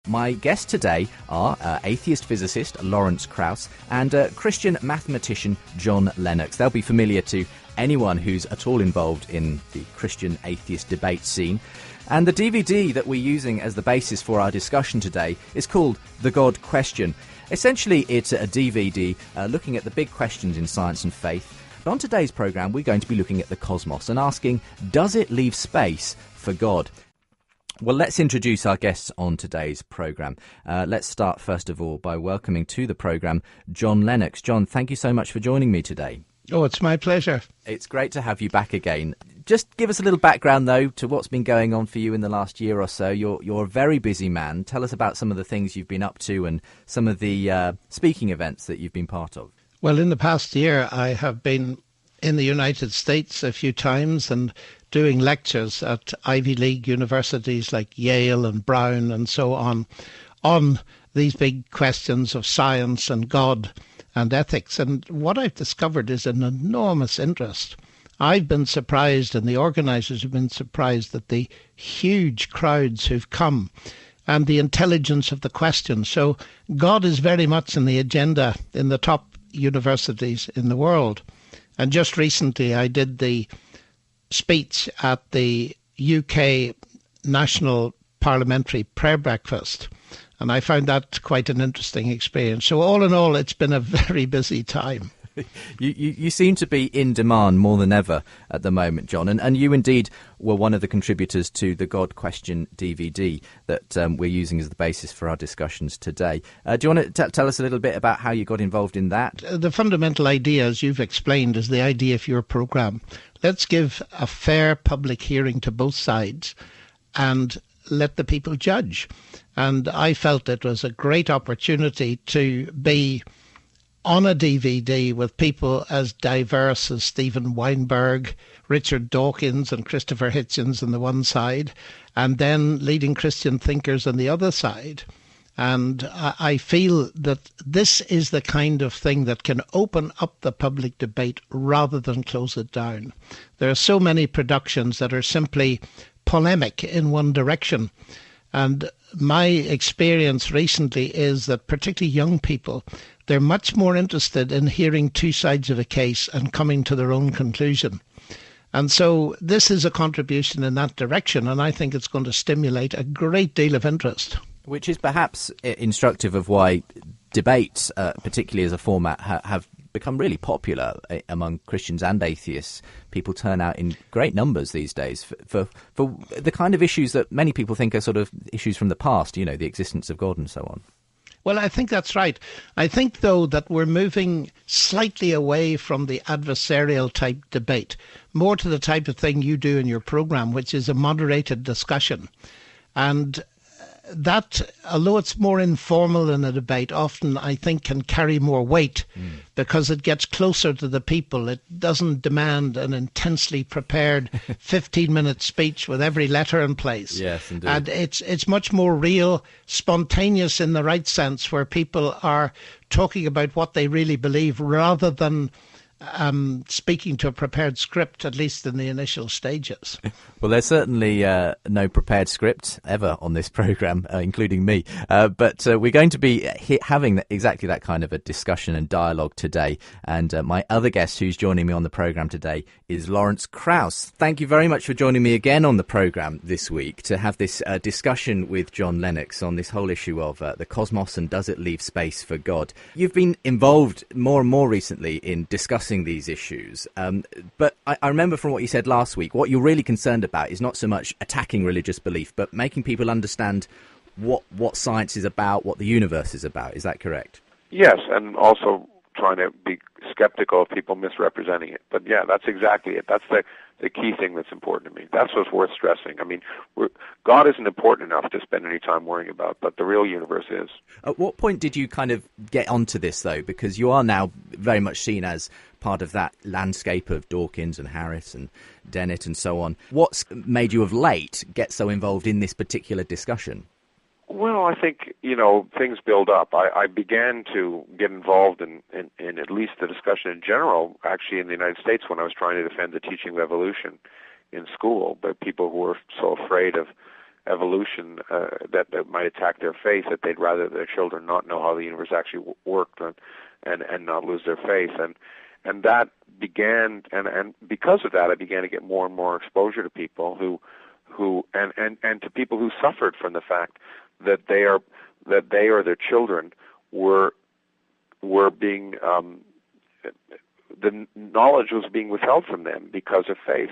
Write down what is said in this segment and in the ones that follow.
My guests today are atheist physicist Lawrence Krauss and Christian mathematician John Lennox. They'll be familiar to anyone who's at all involved in the Christian atheist debate scene. And the DVD that we're using as the basis for our discussion today is called The God Question. Essentially, it's a DVD looking at the big questions in science and faith. But on today's programme, we're going to be looking at the cosmos and asking, does it leave space for God? Well, let's introduce our guests on today's programme. Let's start, first of all, by welcoming to the programme John Lennox. John, thank you so much for joining me today. Oh, it's my pleasure. It's great to have you back again. Just give us a little background, though, to what's been going on for you in the last year or so. You're a very busy man. Tell us about some of the things you've been up to and some of the speaking events that you've been part of. Well, in the past year, I have been in the United States a few times and doing lectures at Ivy League universities like Yale and Brown and so on these big questions of science and God and ethics. And what I've discovered is an enormous interest. I've been surprised, and the organisers have been surprised, at the huge crowds who've come and the intelligence of the questions. So God is very much in the agenda in the top universities in the world. And just recently I did the speech at the UK National Parliamentary Prayer Breakfast, and I found that quite an interesting experience. So all in all, it's been a very busy time. You seem to be in demand more than ever at the moment, John, and you indeed were one of the contributors to the God Question DVD that we're using as the basis for our discussions today. Do you want to tell us a little bit about how you got involved in that? The fundamental idea, as you've explained, is the idea for your programme. Let's give a fair public hearing to both sides and let the people judge. And I felt it was a great opportunity to be on a DVD with people as diverse as Stephen Weinberg, Richard Dawkins and Christopher Hitchens on the one side, and then leading Christian thinkers on the other side. And I feel that this is the kind of thing that can open up the public debate rather than close it down. There are so many productions that are simply polemic in one direction. And my experience recently is that particularly young people, they're much more interested in hearing two sides of a case and coming to their own conclusion. And so this is a contribution in that direction, and I think it's going to stimulate a great deal of interest. Which is perhaps instructive of why debates, particularly as a format, have become really popular among Christians and atheists. People turn out in great numbers these days for the kind of issues that many people think are sort of issues from the past, you know, the existence of God and so on. Well, I think that's right. I think, though, that we're moving slightly away from the adversarial type debate, more to the type of thing you do in your programme, which is a moderated discussion. And that, although it's more informal than a debate, often I think can carry more weight because it gets closer to the people. It doesn't demand an intensely prepared 15-minute speech with every letter in place. Yes, indeed. And it's much more real, spontaneous in the right sense, where people are talking about what they really believe rather than speaking to a prepared script, at least in the initial stages. Well, there's certainly no prepared script ever on this programme, including me. But we're going to be having exactly that kind of a discussion and dialogue today. And my other guest who's joining me on the programme today is Lawrence Krauss. Thank you very much for joining me again on the programme this week to have this discussion with John Lennox on this whole issue of the cosmos and does it leave space for God. You've been involved more and more recently in discussing these issues. But I remember from what you said last week, what you're really concerned about is not so much attacking religious belief, but making people understand what science is about, what the universe is about. Is that correct? Yes, and also trying to be skeptical of people misrepresenting it. But yeah, that's exactly it. That's the key thing that's important to me. That's what's worth stressing. I mean, God isn't important enough to spend any time worrying about, but the real universe is. At what point did you kind of get onto this, though? Because you are now very much seen as part of that landscape of Dawkins and Harris and Dennett and so on. What's made you of late get so involved in this particular discussion? Well, I think, things build up. I began to get involved in at least the discussion in general, actually in the United States, when I was trying to defend the teaching of evolution in school, by people who were so afraid of evolution that might attack their faith, that they'd rather their children not know how the universe actually worked and not lose their faith. And that began, and because of that, I began to get more and more exposure to people who and to people who suffered from the fact that they or their children were being the knowledge was being withheld from them because of faith,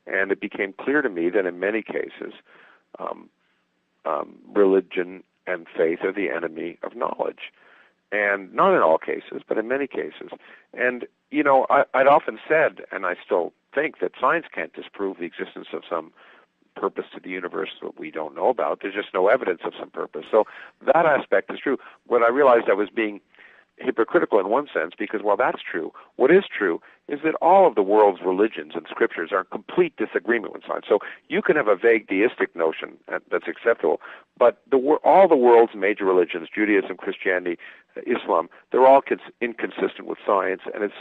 and it became clear to me that in many cases, religion and faith are the enemy of knowledge. And not in all cases, but in many cases. And, you know, I'd often said, and I still think, that science can't disprove the existence of some purpose to the universe that we don't know about. There's just no evidence of some purpose. So that aspect is true. But I realized I was being hypocritical in one sense, because while that's true, what is true is that all of the world's religions and scriptures are in complete disagreement with science. So you can have a vague deistic notion that's acceptable, but all the world's major religions, Judaism, Christianity, Islam, they're all inconsistent with science, and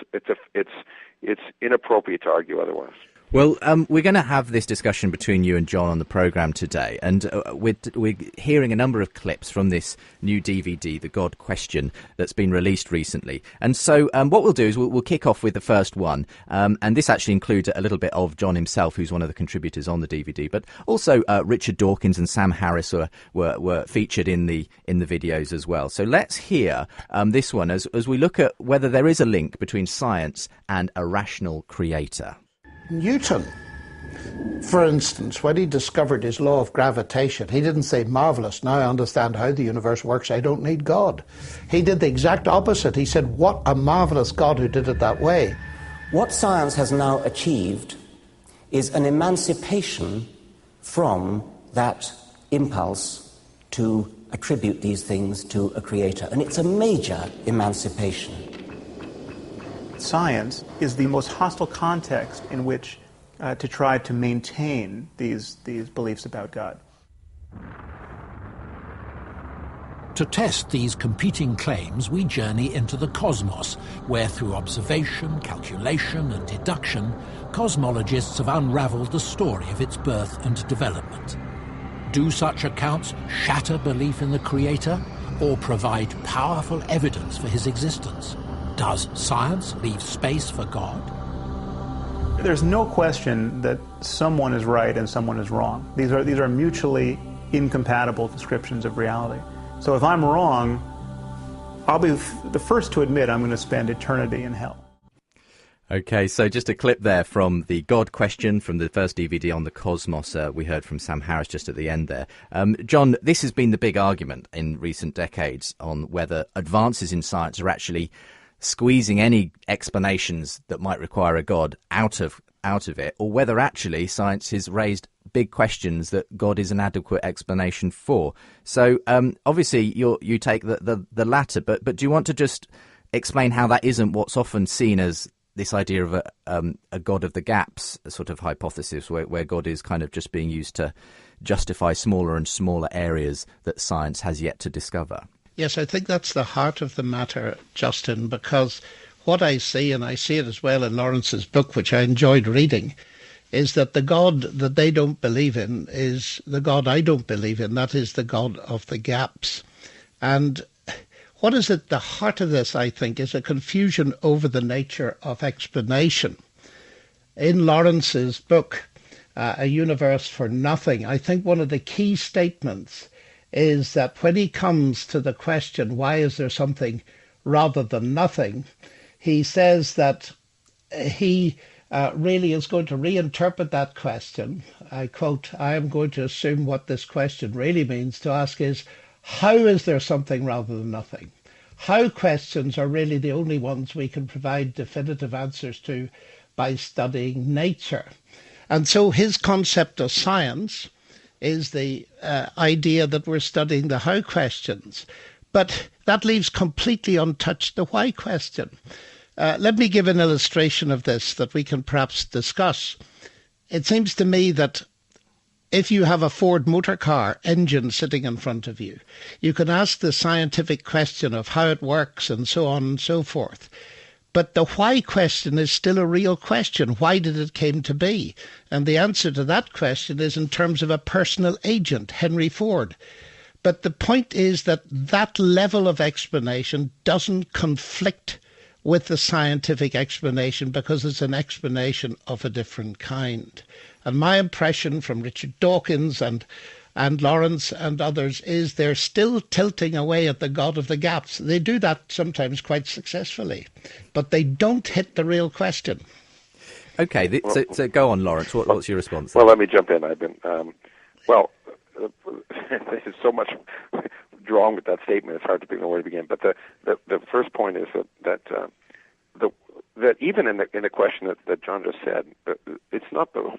it's inappropriate to argue otherwise. Well, we're going to have this discussion between you and John on the programme today, and we're hearing a number of clips from this new DVD, The God Question, that's been released recently. And so what we'll do is we'll kick off with the first one, and this actually includes a little bit of John himself, who's one of the contributors on the DVD, but also Richard Dawkins and Sam Harris were featured in the videos as well. So let's hear this one as we look at whether there is a link between science and a rational creator. Newton, for instance, when he discovered his law of gravitation, he didn't say, marvellous, now I understand how the universe works, I don't need God. He did the exact opposite. He said, what a marvellous God who did it that way. What science has now achieved is an emancipation from that impulse to attribute these things to a creator. And it's a major emancipation. Science is the most hostile context in which to try to maintain these beliefs about God. To test these competing claims, we journey into the cosmos, where through observation, calculation and deduction, cosmologists have unraveled the story of its birth and development. Do such accounts shatter belief in the Creator, or provide powerful evidence for his existence? Does science leave space for God? There's no question that someone is right and someone is wrong. These are mutually incompatible descriptions of reality. So if I'm wrong, I'll be the first to admit I'm going to spend eternity in hell. Okay, so just a clip there from the God Question from the first DVD on the cosmos. We heard from Sam Harris just at the end there. John, this has been the big argument in recent decades on whether advances in science are actually squeezing any explanations that might require a God out of it, or whether actually science has raised big questions that God is an adequate explanation for. So obviously you take the latter, but do you want to just explain how that isn't what's often seen as this idea of a God of the gaps, a sort of hypothesis where God is kind of just being used to justify smaller and smaller areas that science has yet to discover? Yes, I think that's the heart of the matter, Justin, because what I see, and I see it as well in Lawrence's book, which I enjoyed reading, is that the God that they don't believe in is the God I don't believe in. That is the God of the gaps. And what is at the heart of this, I think, is a confusion over the nature of explanation. In Lawrence's book, A Universe for Nothing, I think one of the key statements is that when he comes to the question, why is there something rather than nothing, he says that he really is going to reinterpret that question. I quote, I am going to assume what this question really means to ask is, how is there something rather than nothing? How questions are really the only ones we can provide definitive answers to by studying nature. And so his concept of science is the idea that we're studying the how questions. But that leaves completely untouched the why question. Let me give an illustration of this that we can perhaps discuss. It seems to me that if you have a Ford motor car engine sitting in front of you, you can ask the scientific question of how it works and so on and so forth. But the why question is still a real question. Why did it came to be? And the answer to that question is in terms of a personal agent, Henry Ford. But the point is that that level of explanation doesn't conflict with the scientific explanation because it's an explanation of a different kind. And my impression from Richard Dawkins and Lawrence and others is they're still tilting away at the God of the gaps. They do that sometimes quite successfly, but they don't hit the real question. Okay, so go on, Lawrence. What's your response? Well, let me jump in. I've been there's so much wrong with that statement. It's hard to know where to begin. But the first point is that even in the question that John just said, it's not the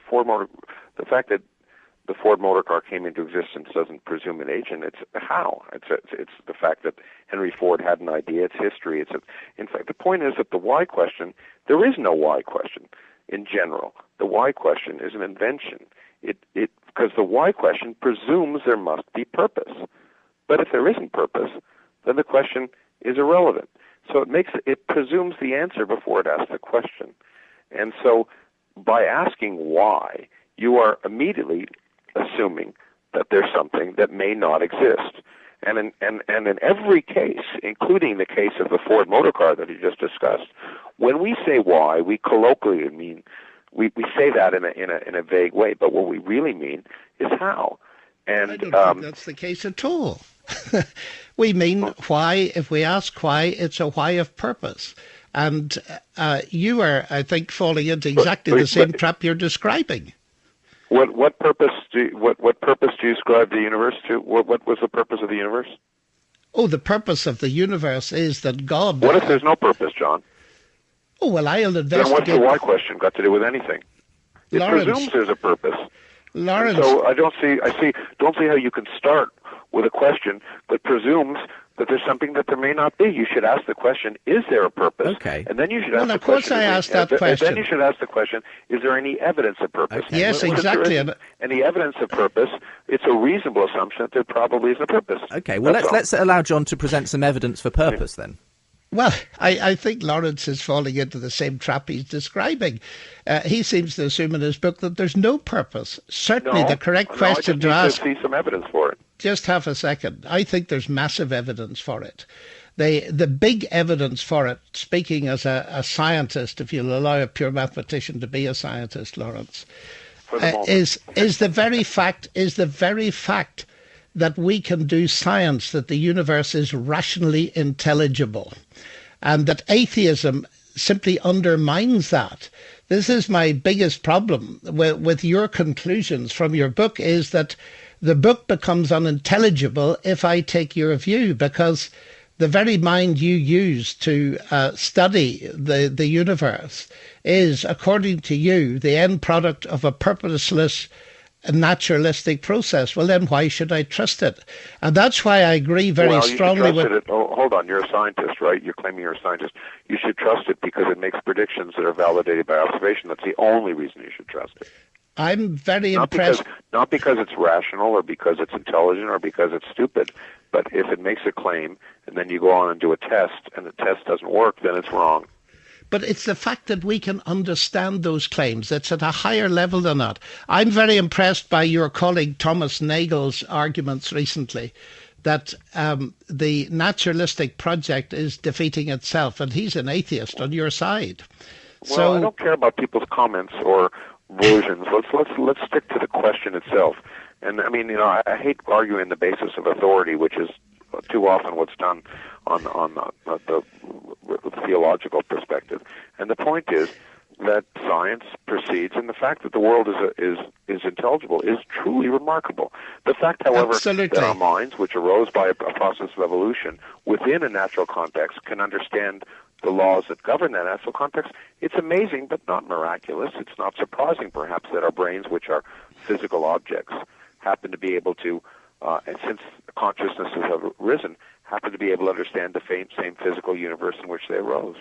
fact that the Ford motor car came into existence doesn't presume an agent. It's how. It's the fact that Henry Ford had an idea. It's history. In fact, the point is that the why question, there is no why question in general. The why question is an invention. Because the why question presumes there must be purpose. But if there isn't purpose, then the question is irrelevant. So it presumes the answer before it asks the question. And so by asking why, you are immediately assuming that there's something that may not exist. And in every case, including the case of the Ford motor car that you just discussed, when we say why, we colloquially mean, we say that in a vague way, but what we really mean is how. And I don't think that's the case at all. We mean why. If we ask why, it's a why of purpose. And you are, I think, falling into exactly the same trap you're describing. What purpose do you ascribe the universe to? What was the purpose of the universe? Oh, the purpose of the universe is that God... What if there's no purpose, John? Oh, well, I'll investigate... Then what's the why question got to do with anything? It presumes there's a purpose. Lawrence... And so I don't see how you can start with a question that presumes that there's something that there may not be. You should ask the question, is there a purpose? Okay. And then you should ask the question... Well, of course I asked that question. And then you should ask the question, is there any evidence of purpose? Okay. Yes, exactly. If there isn't any evidence of purpose, it's a reasonable assumption that there probably is a purpose. Okay, well, let's allow John to present some evidence for purpose then. Well, I think Lawrence is falling into the same trap he's describing. He seems to assume in his book that there's no purpose. Certainly the correct question to ask... I just need to see some evidence for it. Just half a second. I think there's massive evidence for it. The big evidence for it, speaking as a scientist, if you'll allow a pure mathematician to be a scientist, Lawrence, is the very fact that we can do science, that the universe is rationally intelligible, and that atheism simply undermines that. This is my biggest problem with your conclusions from your book, is that the book becomes unintelligible if I take your view, because the very mind you use to study the universe is, according to you, the end product of a purposeless, naturalistic process. Well, then why should I trust it? And that's why I agree very strongly with... Hold on, you're a scientist, right? You're claiming you're a scientist. You should trust it because it makes predictions that are validated by observation. That's the only reason you should trust it. I'm very impressed. Not because it's rational or because it's intelligent or because it's stupid, but if it makes a claim and then you go on and do a test and the test doesn't work, then it's wrong. But it's the fact that we can understand those claims. It's at a higher level than that. I'm very impressed by your colleague Thomas Nagel's arguments recently that the naturalistic project is defeating itself, and he's an atheist on your side. Well, I don't care about people's comments or versions. Let's stick to the question itself. And I mean, I hate arguing the basis of authority, which is too often what's done on the theological perspective. And the point is that science proceeds, and the fact that the world is intelligible is truly remarkable. The fact, however, that our minds, which arose by a process of evolution within a natural context, can understand the laws that govern that natural context, it's amazing but not miraculous. It's not surprising, perhaps, that our brains, which are physical objects, happen to be able to, and since consciousnesses have risen, happen to be able to understand the same physical universe in which they arose.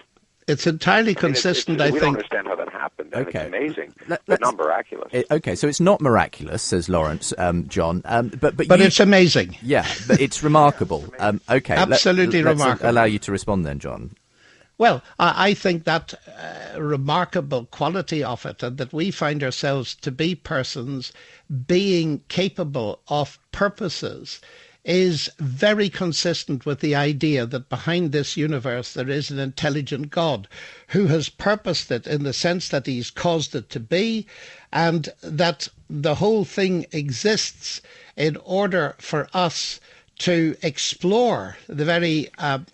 It's entirely consistent, I think. We don't understand how that happened, and okay. It's amazing, but not miraculous. Okay, so it's not miraculous, says Lawrence, John. But it's amazing. Yeah, but it's remarkable. Okay, Absolutely remarkable. Let's allow you to respond then, John. Well, I think that remarkable quality of it, and that we find ourselves to be persons being capable of purposes, is very consistent with the idea that behind this universe there is an intelligent God who has purposed it in the sense that he's caused it to be, and that the whole thing exists in order for us to explore the very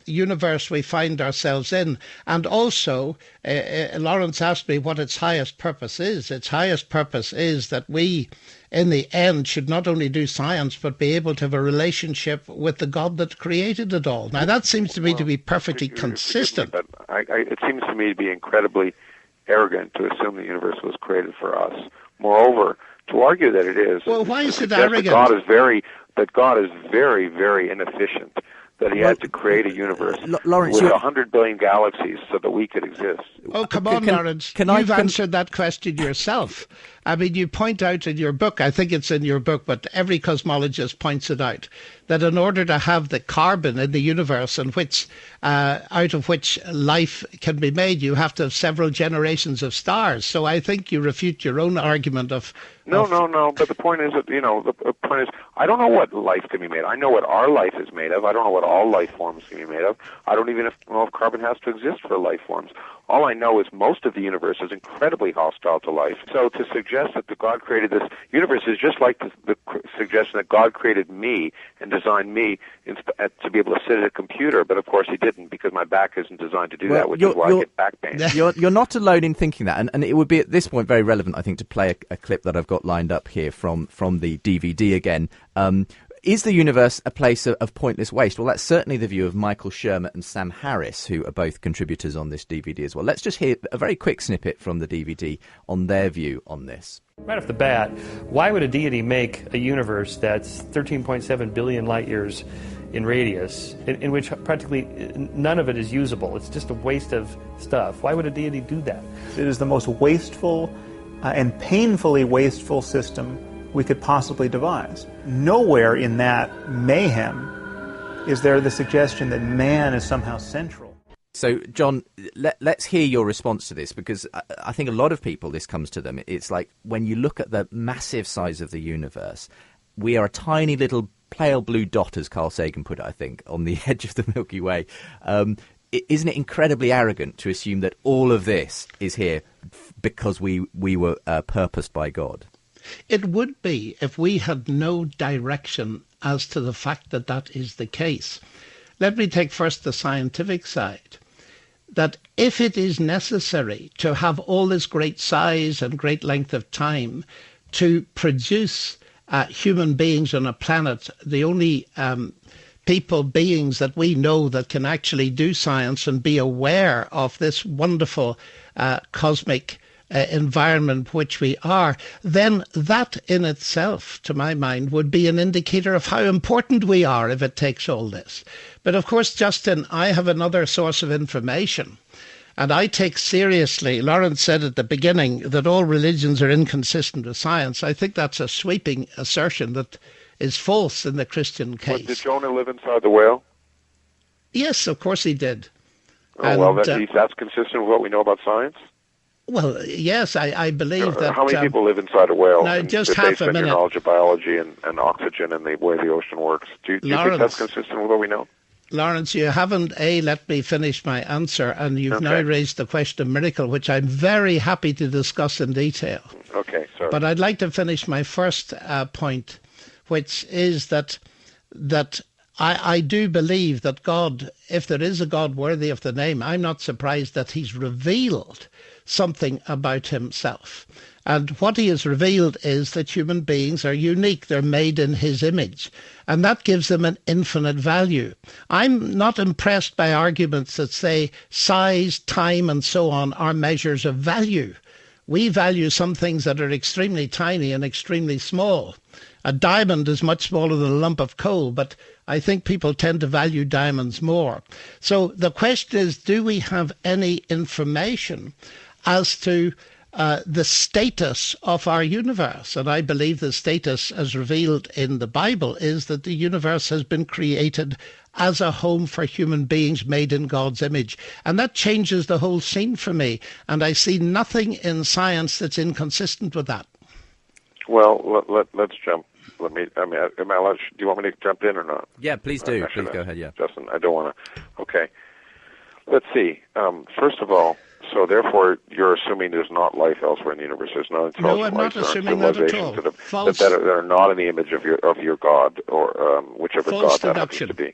universe we find ourselves in. And also, Lawrence asked me what its highest purpose is. Its highest purpose is that we, in the end, should not only do science, but be able to have a relationship with the God that created it all. Now, that seems to me to be perfectly consistent. But it seems to me to be incredibly arrogant to assume the universe was created for us. Moreover, to argue that it is... Well, why is it arrogant? That God is very, very inefficient, that he had to create a universe Lawrence, with 100 billion galaxies so that we could exist. Oh, come on, Lawrence. You've answered that question yourself. I mean, you point out in your book, I think it's in your book, but every cosmologist points it out, that in order to have the carbon in the universe in which, out of which life can be made, you have to have several generations of stars. So I think you refute your own argument of... No. But the point is that, the point is, I don't know what life can be made. I know what our life is made of. I don't know what all life forms can be made of. I don't even know if carbon has to exist for life forms. All I know is most of the universe is incredibly hostile to life. So to suggest that the God created this universe is just like the suggestion that God created me and designed me to be able to sit at a computer. But of course he didn't, because my back isn't designed to do that, which is why I get back pain. You're not alone in thinking that, and it would be at this point very relevant, I think, to play a clip that I've got lined up here from the DVD again. Is the universe a place of pointless waste? Well, that's certainly the view of Michael Shermer and Sam Harris, who are both contributors on this DVD as well. Let's just hear a very quick snippet from the DVD on their view on this. Right off the bat, why would a deity make a universe that's 13.7 billion light years in radius, in which practically none of it is usable? It's just a waste of stuff. Why would a deity do that? It is the most wasteful and painfully wasteful system we could possibly devise. Nowhere in that mayhem is there the suggestion that man is somehow central. So, John, let's hear your response to this, because I think a lot of people, this comes to them. It's like when you look at the massive size of the universe, we are a tiny little pale blue dot, as Carl Sagan put it, I think, on the edge of the Milky Way. Isn't it incredibly arrogant to assume that all of this is here because we were purposed by God? It would be if we had no direction as to the fact that that is the case. Let me take first the scientific side. That if it is necessary to have all this great size and great length of time to produce human beings on a planet, the only beings that we know that can actually do science and be aware of this wonderful cosmic environment which we are, then that in itself, to my mind, would be an indicator of how important we are if it takes all this. But of course, Justin, I have another source of information, and I take seriously, Lawrence said at the beginning that all religions are inconsistent with science. I think that's a sweeping assertion that is false in the Christian case. But did Jonah live inside the whale? Yes, of course he did. Oh, that's consistent with what we know about science? Well, yes, I believe that... How many people live inside a whale? Now, just half a minute. Your knowledge of biology and oxygen and the way the ocean works. Do you think that's consistent with what we know? Lawrence, you haven't, let me finish my answer, and you've now raised the question of miracle, which I'm very happy to discuss in detail. Okay, sorry. But I'd like to finish my first point, which is that I do believe that God, if there is a God worthy of the name, I'm not surprised that he's revealed something about himself. And what he has revealed is that human beings are unique. They're made in his image. And that gives them an infinite value. I'm not impressed by arguments that say size, time, and so on are measures of value. We value some things that are extremely tiny and extremely small. A diamond is much smaller than a lump of coal, but I think people tend to value diamonds more. So the question is, do we have any information as to the status of our universe? And I believe the status as revealed in the Bible is that the universe has been created as a home for human beings made in God's image. And that changes the whole scene for me. And I see nothing in science that's inconsistent with that. Well, let's jump. Do you want me to jump in or not? Yeah, please do. Please go ahead, yeah. Justin, I don't want to. Okay. Let's see. First of all, so therefore you're assuming there's not life elsewhere in the universe. There's no intelligent life. No, I'm not assuming that at all. False. That are not in the image of your God, or whichever false God deduction. that happens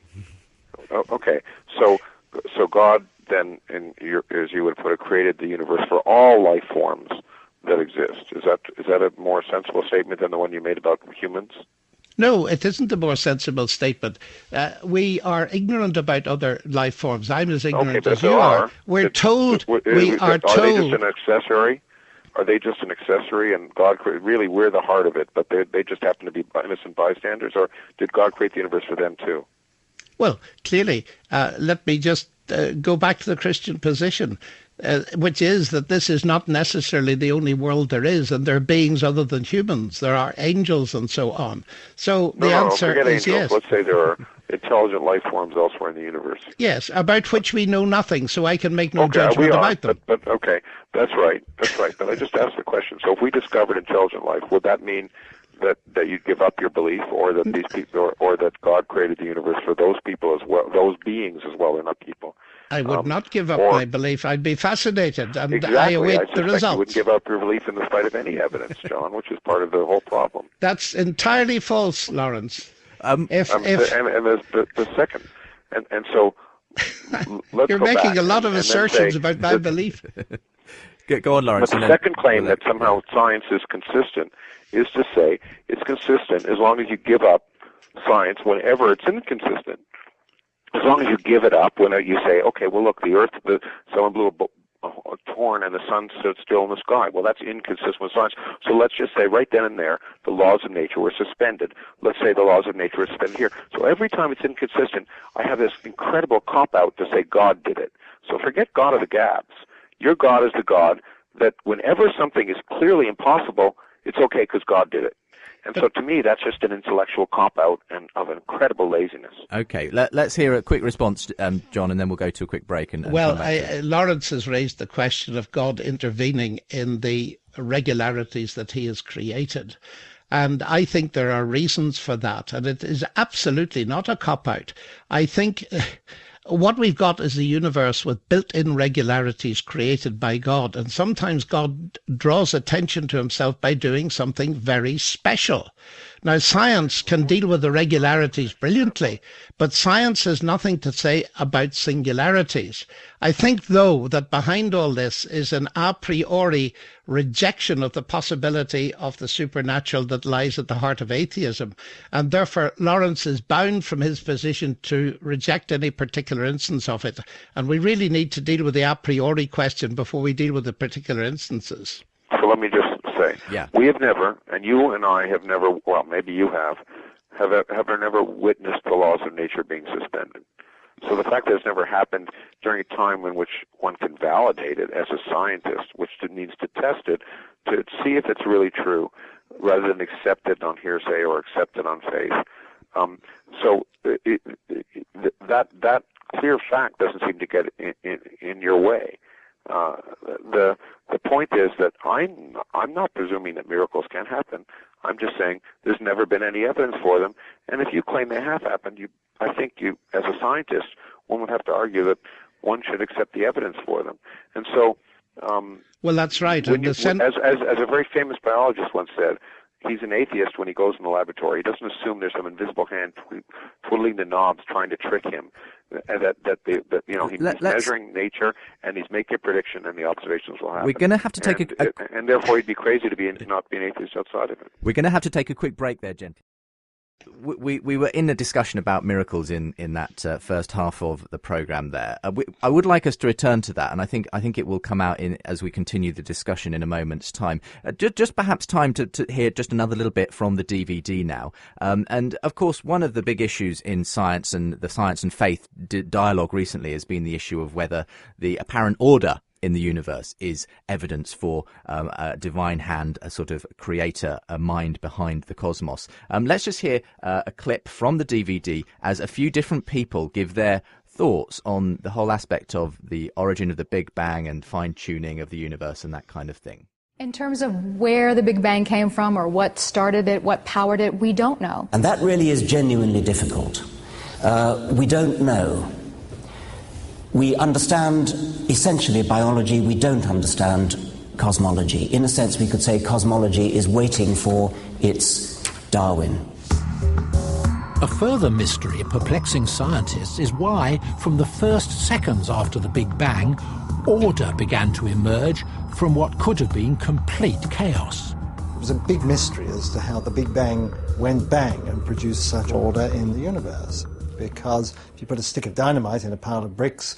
to be. Okay. So God then, as you would put it, created the universe for all life forms that exist. Is that a more sensible statement than the one you made about humans? No, it isn't a more sensible statement. We are ignorant about other life forms. I'm as ignorant as you are. We're told. Are they just an accessory? Are they just an accessory, and God really we're the heart of it, but they just happen to be innocent bystanders, or did God create the universe for them too? Well, clearly, let me just go back to the Christian position, which is that this is not necessarily the only world there is, and there are beings other than humans. There are angels and so on. So the answer is yes. Let's say there are intelligent life forms elsewhere in the universe. Yes, about which we know nothing, so I can make no judgment about them. But okay, that's right. But I just asked the question. So if we discovered intelligent life, would that mean that you'd give up your belief, or that these people, or that God created the universe for those people as well, those beings as well? They're not people. I would not give up my belief. I'd be fascinated, and exactly. I await the results. You wouldn't give up your belief in the spite of any evidence, John, which is part of the whole problem. That's entirely false, Lawrence. And there's the second, and so let's you're go making back a lot of assertions about my belief. Go on, Lawrence. But the second claim that somehow science is consistent is to say it's consistent as long as you give up science whenever it's inconsistent. As long as you give it up when you say, okay, well, look, the Earth, someone blew a horn and the sun stood still in the sky. Well, that's inconsistent with science. So let's just say right then and there, the laws of nature were suspended. Let's say the laws of nature are suspended here. So every time it's inconsistent, I have this incredible cop-out to say God did it. So forget God of the gaps. Your God is the God that whenever something is clearly impossible, it's okay because God did it. And so to me, that's just an intellectual cop-out and of incredible laziness. Okay, let's hear a quick response, John, and then we'll go to a quick break. Lawrence has raised the question of God intervening in the irregularities that he has created. And I think there are reasons for that. And it is absolutely not a cop-out. I think what we've got is a universe with built-in regularities created by God. And sometimes God draws attention to himself by doing something very special. Now, science can deal with irregularities brilliantly, but science has nothing to say about singularities. I think, though, that behind all this is an a priori rejection of the possibility of the supernatural that lies at the heart of atheism. And therefore, Lawrence is bound from his position to reject any particular instance of it. And we really need to deal with the a priori question before we deal with the particular instances. So let me just say, we have never, and you and I have never, well, maybe you have never witnessed the laws of nature being suspended. So the fact that it's never happened during a time in which one can validate it as a scientist, which needs to test it to see if it's really true, rather than accept it on hearsay or accept it on faith. So that clear fact doesn't seem to get in your way. The point is that I'm not presuming that miracles can happen. I'm just saying there's never been any evidence for them. And if you claim they have happened, I think you, as a scientist, one would have to argue that one should accept the evidence for them. And so, well, that's right. As a very famous biologist once said, he's an atheist when he goes in the laboratory. He doesn't assume there's some invisible hand twiddling the knobs trying to trick him. He's measuring nature and he's making a prediction, and the observations will happen. We're going to have to take and therefore he'd be crazy to not be an atheist outside of it. We're going to have to take a quick break there, Jen. We were in a discussion about miracles in that first half of the program there. I would like us to return to that, and I think it will come out as we continue the discussion in a moment's time. Just perhaps time to hear just another little bit from the DVD now. And of course, one of the big issues in science and the science and faith dialogue recently has been the issue of whether the apparent order in the universe is evidence for a divine hand, a sort of creator, a mind behind the cosmos. Let's just hear a clip from the DVD as a few different people give their thoughts on the whole aspect of the origin of the Big Bang and fine-tuning of the universe and that kind of thing. In terms of where the Big Bang came from or what started it, what powered it, we don't know. And that really is genuinely difficult. We don't know. We understand essentially biology, we don't understand cosmology. In a sense, we could say cosmology is waiting for its Darwin. A further mystery perplexing scientists is why, from the first seconds after the Big Bang, order began to emerge from what could have been complete chaos. It was a big mystery as to how the Big Bang went bang and produced such order in the universe. Because if you put a stick of dynamite in a pile of bricks,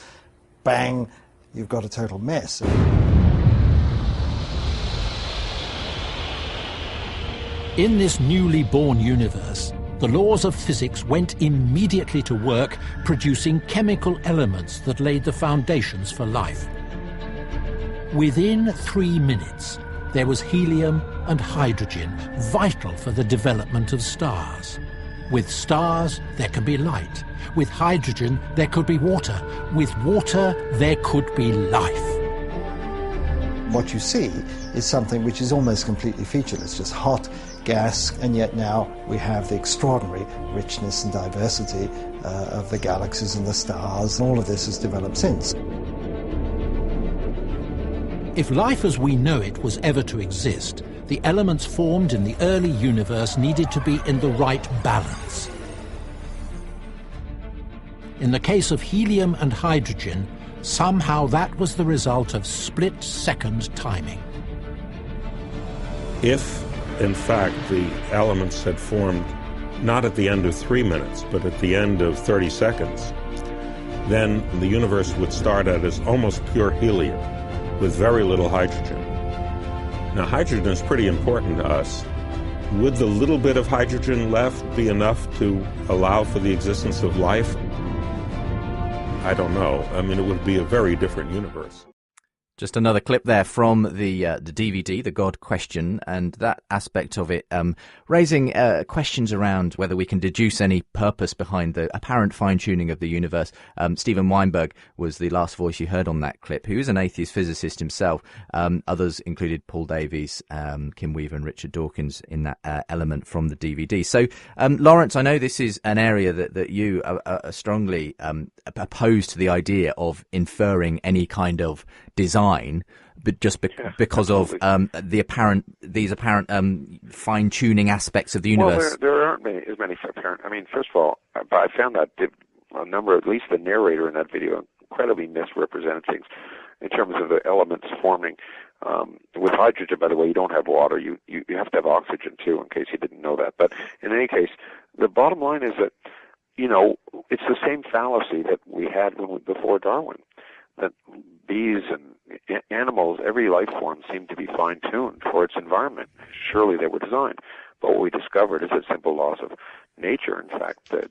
bang, you've got a total mess. In this newly born universe, the laws of physics went immediately to work producing chemical elements that laid the foundations for life. Within 3 minutes, there was helium and hydrogen, vital for the development of stars. With stars, there can be light. With hydrogen, there could be water. With water, there could be life. What you see is something which is almost completely featureless, just hot gas, and yet now we have the extraordinary richness and diversity of the galaxies and the stars, and all of this has developed since. If life as we know it was ever to exist, the elements formed in the early universe needed to be in the right balance. In the case of helium and hydrogen, somehow that was the result of split-second timing. If, in fact, the elements had formed not at the end of 3 minutes, but at the end of 30 seconds, then the universe would start out as almost pure helium, with very little hydrogen. Now, hydrogen is pretty important to us. Would the little bit of hydrogen left be enough to allow for the existence of life? I don't know. I mean, it would be a very different universe. Just another clip there from the DVD, The God Question, and that aspect of it raising questions around whether we can deduce any purpose behind the apparent fine-tuning of the universe. Steven Weinberg was the last voice you heard on that clip, who is an atheist physicist himself. Others included Paul Davies, Kim Weaver and Richard Dawkins in that element from the DVD. So, Lawrence, I know this is an area that you are strongly opposed to the idea of inferring any kind of design, but just because of these apparent fine-tuning aspects of the universe. Well, there aren't as many apparent. I mean, first of all, I found that a number, at least the narrator in that video, incredibly misrepresented things in terms of the elements forming. With hydrogen, by the way, you don't have water. You have to have oxygen too, in case you didn't know that. But in any case, the bottom line is that, you know, it's the same fallacy that we had before Darwin, that bees and animals, every life form seemed to be fine-tuned for its environment. Surely they were designed. But what we discovered is that simple laws of nature, in fact, that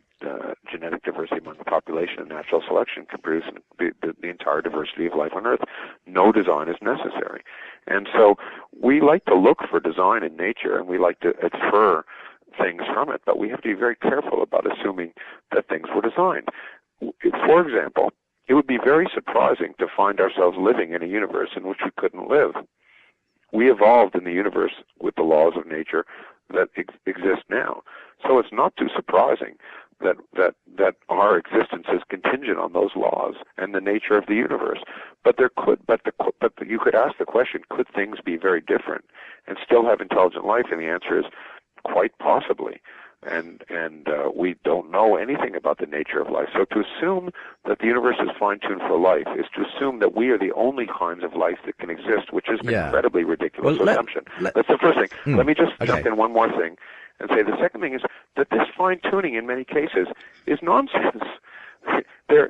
genetic diversity among the population and natural selection can produce the entire diversity of life on Earth. No design is necessary. And so we like to look for design in nature, and we like to infer things from it, but we have to be very careful about assuming that things were designed. For example, it would be very surprising to find ourselves living in a universe in which we couldn't live. We evolved in the universe with the laws of nature that exist now. So it's not too surprising that our existence is contingent on those laws and the nature of the universe. But you could ask the question, could things be very different and still have intelligent life? And the answer is quite possibly. And we don't know anything about the nature of life. So to assume that the universe is fine-tuned for life is to assume that we are the only kinds of life that can exist, which is an incredibly ridiculous assumption. That's the first thing. Let me just jump in one more thing and say the second thing is that this fine-tuning in many cases is nonsense. There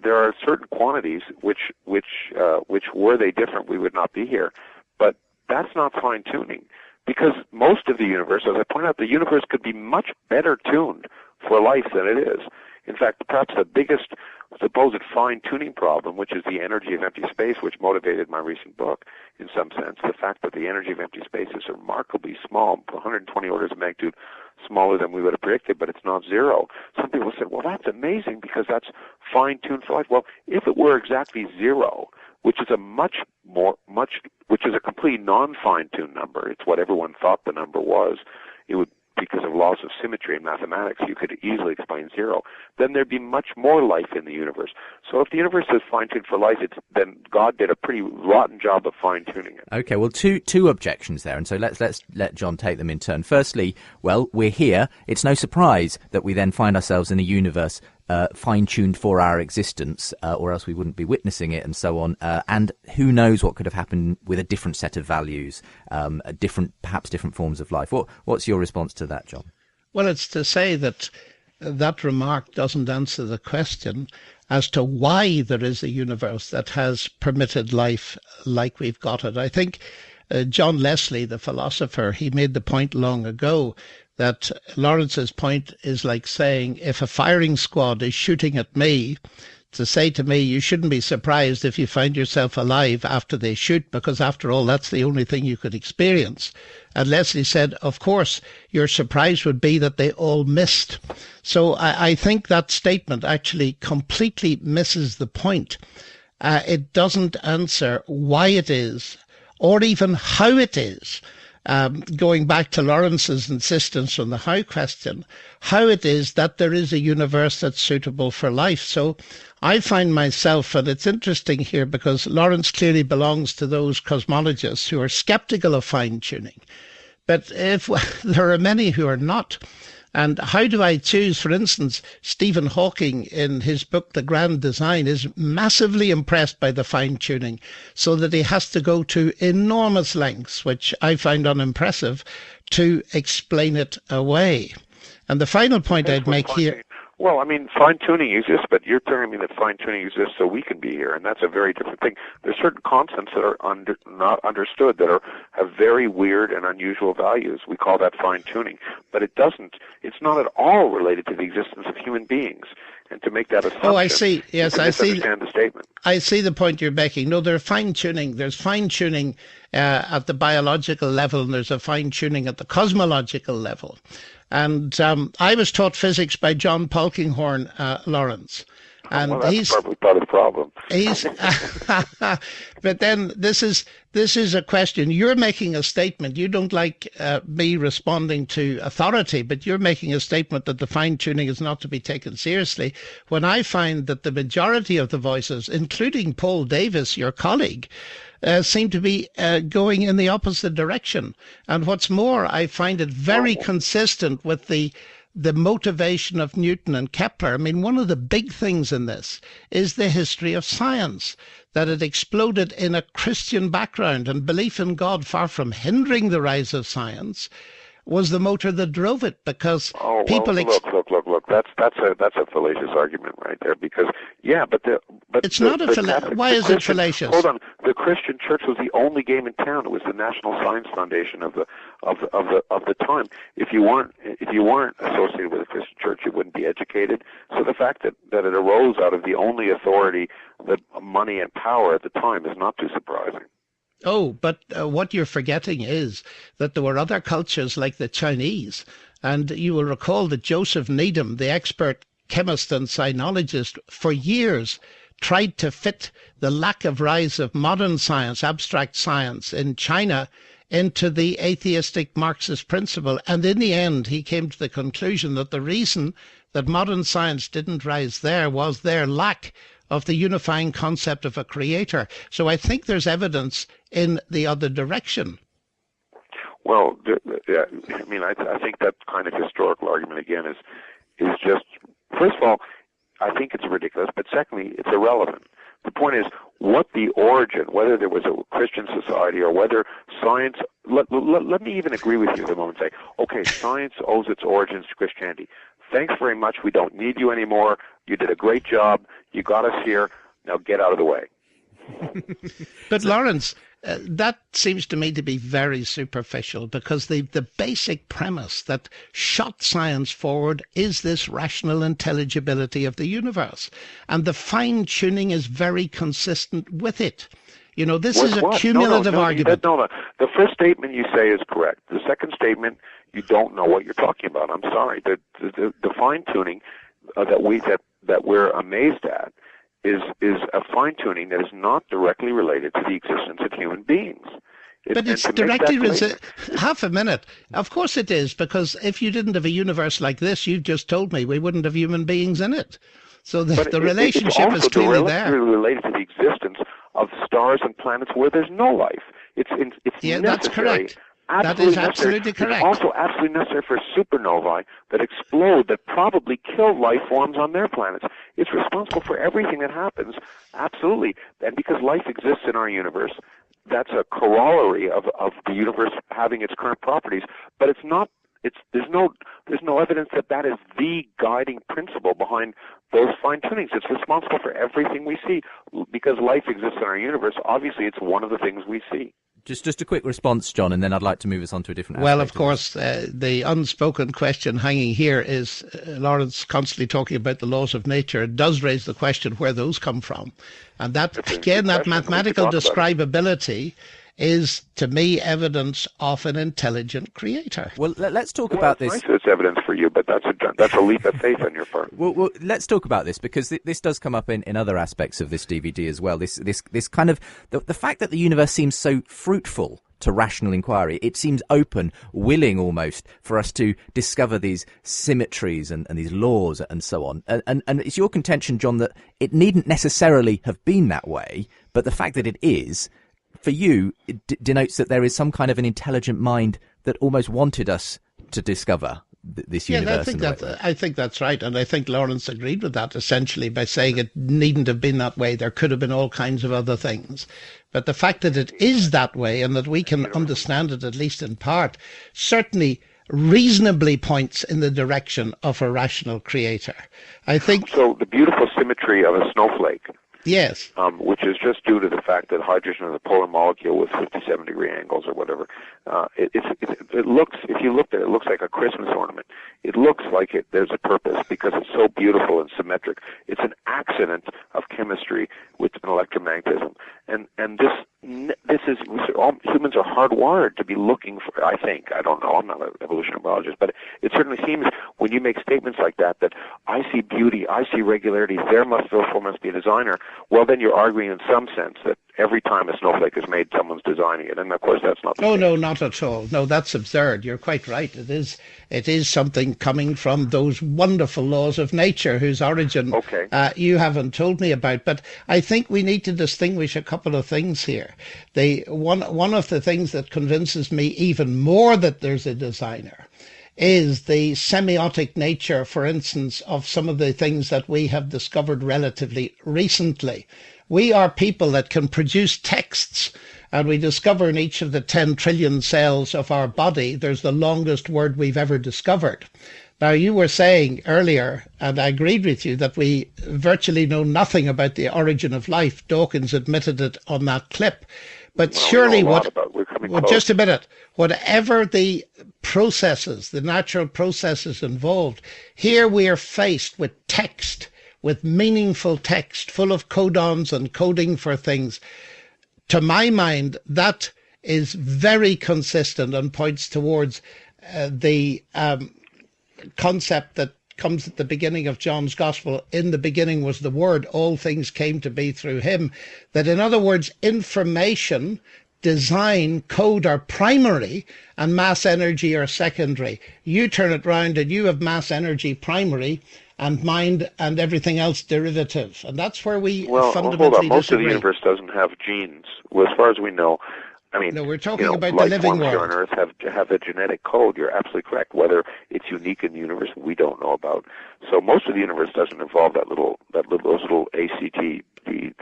are certain quantities which were they different, we would not be here. But that's not fine-tuning. Because most of the universe, as I point out, the universe could be much better tuned for life than it is. In fact, perhaps the biggest supposed fine-tuning problem, which is the energy of empty space, which motivated my recent book, in some sense, the fact that the energy of empty space is remarkably small, 120 orders of magnitude smaller than we would have predicted, but it's not zero. Some people said, well, that's amazing because that's fine-tuned for life. Well, if it were exactly zero, which is which is a complete non-fine-tuned number, it's what everyone thought the number was, it would, because of laws of symmetry in mathematics, you could easily explain zero, then there'd be much more life in the universe. So if the universe is fine-tuned for life, then God did a pretty rotten job of fine-tuning it. Okay, well, two objections there, and so let's let John take them in turn. Firstly, well, we're here. It's no surprise that we then find ourselves in a universe fine-tuned for our existence, or else we wouldn't be witnessing it, and so on. And who knows what could have happened with a different set of values, perhaps different forms of life. What's your response to that, John? Well, it's to say that that remark doesn't answer the question as to why there is a universe that has permitted life like we've got it. I think John Leslie, the philosopher, he made the point long ago that Lawrence's point is like saying, if a firing squad is shooting at me, to say to me, you shouldn't be surprised if you find yourself alive after they shoot, because after all, that's the only thing you could experience. And Leslie said, of course, your surprise would be that they all missed. So I think that statement actually completely misses the point. It doesn't answer why it is, or even how it is. Going back to Lawrence's insistence on the how question, how it is that there is a universe that's suitable for life. So I find myself, and it's interesting here because Lawrence clearly belongs to those cosmologists who are skeptical of fine-tuning. But there are many who are not. And how do I choose? For instance, Stephen Hawking, in his book, The Grand Design, is massively impressed by the fine-tuning, so that he has to go to enormous lengths, which I find unimpressive, to explain it away. And the final point I'd make here... Well, I mean, fine-tuning exists, but you're telling me that fine-tuning exists so we can be here, and that's a very different thing. There's certain constants that are not understood, that have very weird and unusual values. We call that fine-tuning. But it's not at all related to the existence of human beings. And to make that assumption, I see. Yes, I see. Understand the statement. I see the point you're making. No, there's fine-tuning. There's fine-tuning at the biological level, and there's a fine-tuning at the cosmological level. And I was taught physics by John Polkinghorne, Lawrence. And well, that's probably part of the problem. But then this is a question. You're making a statement. You don't like me responding to authority, but you're making a statement that the fine-tuning is not to be taken seriously, when I find that the majority of the voices, including Paul Davis, your colleague, seem to be going in the opposite direction. And what's more, I find it very consistent with the motivation of Newton and Kepler. I mean, one of the big things in this is the history of science, that it exploded in a Christian background, and belief in God, far from hindering the rise of science, was the motor that drove it, because people... Look. That's a fallacious argument right there, because it's not a fallacious. Why is it fallacious? Hold on, the Christian Church was the only game in town. It was the National Science Foundation of the time. If you weren't associated with the Christian Church, you wouldn't be educated. So the fact that it arose out of the only authority, that money and power at the time, is not too surprising. Oh, but what you're forgetting is that there were other cultures like the Chinese. And you will recall that Joseph Needham, the expert chemist and sinologist, for years tried to fit the lack of rise of modern science, abstract science in China, into the atheistic Marxist principle. And in the end, he came to the conclusion that the reason that modern science didn't rise there was their lack of the unifying concept of a creator. So I think there's evidence in the other direction. Well, I mean, I think that kind of historical argument, again, is just, first of all, I think it's ridiculous, but secondly, it's irrelevant. The point is, what the origin, whether there was a Christian society or whether science, let me even agree with you for a moment and say, okay, science owes its origins to Christianity. Thanks very much. We don't need you anymore. You did a great job. You got us here. Now get out of the way. But Lawrence, that seems to me to be very superficial, because the basic premise that shot science forward is this rational intelligibility of the universe. And the fine-tuning is very consistent with it. You know, this is a cumulative argument. The first statement you say is correct. The second statement, you don't know what you're talking about. I'm sorry. The fine-tuning that we're amazed at is a fine-tuning that is not directly related to the existence of human beings. But it's directly half a minute. Of course it is, because if you didn't have a universe like this, you've just told me, we wouldn't have human beings in it. So the relationship is clearly there. It's related to the existence of stars and planets where there's no life. It's necessary. That's correct. That is absolutely correct. It's also absolutely necessary for supernovae that explode, that probably kill life forms on their planets. It's responsible for everything that happens, absolutely. And because life exists in our universe, that's a corollary of the universe having its current properties. But it's not. There's no evidence that is the guiding principle behind those fine-tunings. It's responsible for everything we see. Because life exists in our universe, obviously it's one of the things we see. Just a quick response, John, and then I'd like to move us on to a different aspect. Well, of course, the unspoken question hanging here is Lawrence constantly talking about the laws of nature. It does raise the question where those come from. And that, again, that mathematical describability is, to me, evidence of an intelligent creator. Well, let's talk about this. Nice, it's evidence for you, but that's a leap of faith on your part. Well, let's talk about this, because this does come up in other aspects of this DVD as well. This kind of the fact that the universe seems so fruitful to rational inquiry. It seems open, willing almost, for us to discover these symmetries and these laws and so on. And it's your contention, John, that it needn't necessarily have been that way, but the fact that it is, for you, it denotes that there is some kind of an intelligent mind that almost wanted us to discover this universe. I think that's right, and I think Lawrence agreed with that essentially by saying it needn't have been that way. There could have been all kinds of other things. But the fact that it is that way and that we can understand it, at least in part, certainly reasonably points in the direction of a rational creator. I think so. The beautiful symmetry of a snowflake. Yes. Which is just due to the fact that hydrogen is a polar molecule with 57-degree angles or whatever. It looks, if you looked at it, it looks like a Christmas ornament. It looks like there's a purpose because it's so beautiful and symmetric. It's an accident of chemistry with an electromagnetism. And this is, all humans are hardwired to be looking for, I think, I don't know, I'm not an evolutionary biologist, but it certainly seems when you make statements like that I see beauty, I see regularity, therefore must be a designer, well, then you're arguing in some sense that every time a snowflake is made, someone's designing it. And of course, that's not the case. No, not at all. No, that's absurd. You're quite right. It is something coming from those wonderful laws of nature whose origin you haven't told me about. But I think we need to distinguish a couple of things here. One of the things that convinces me even more that there's a designer is the semiotic nature, for instance, of some of the things that we have discovered relatively recently. We are people that can produce texts, and we discover in each of the 10 trillion cells of our body, there's the longest word we've ever discovered. Now, you were saying earlier, and I agreed with you, that we virtually know nothing about the origin of life. Dawkins admitted it on that clip. But surely just a minute, whatever the processes, the natural processes involved, here we are faced with text, with meaningful text, full of codons and coding for things. To my mind, that is very consistent and points towards the concept that comes at the beginning of John's Gospel. In the beginning was the Word, all things came to be through him. That, in other words, information, design, code are primary and mass energy are secondary. You turn it round and you have mass energy primary and mind and everything else derivative. And that's where we fundamentally Most disagree. of the universe doesn't have genes. Well, as far as we know, no, we're talking about the living world. On Earth have a genetic code. You're absolutely correct. Whether it's unique in the universe, we don't know about. So most of the universe doesn't involve those little ACT the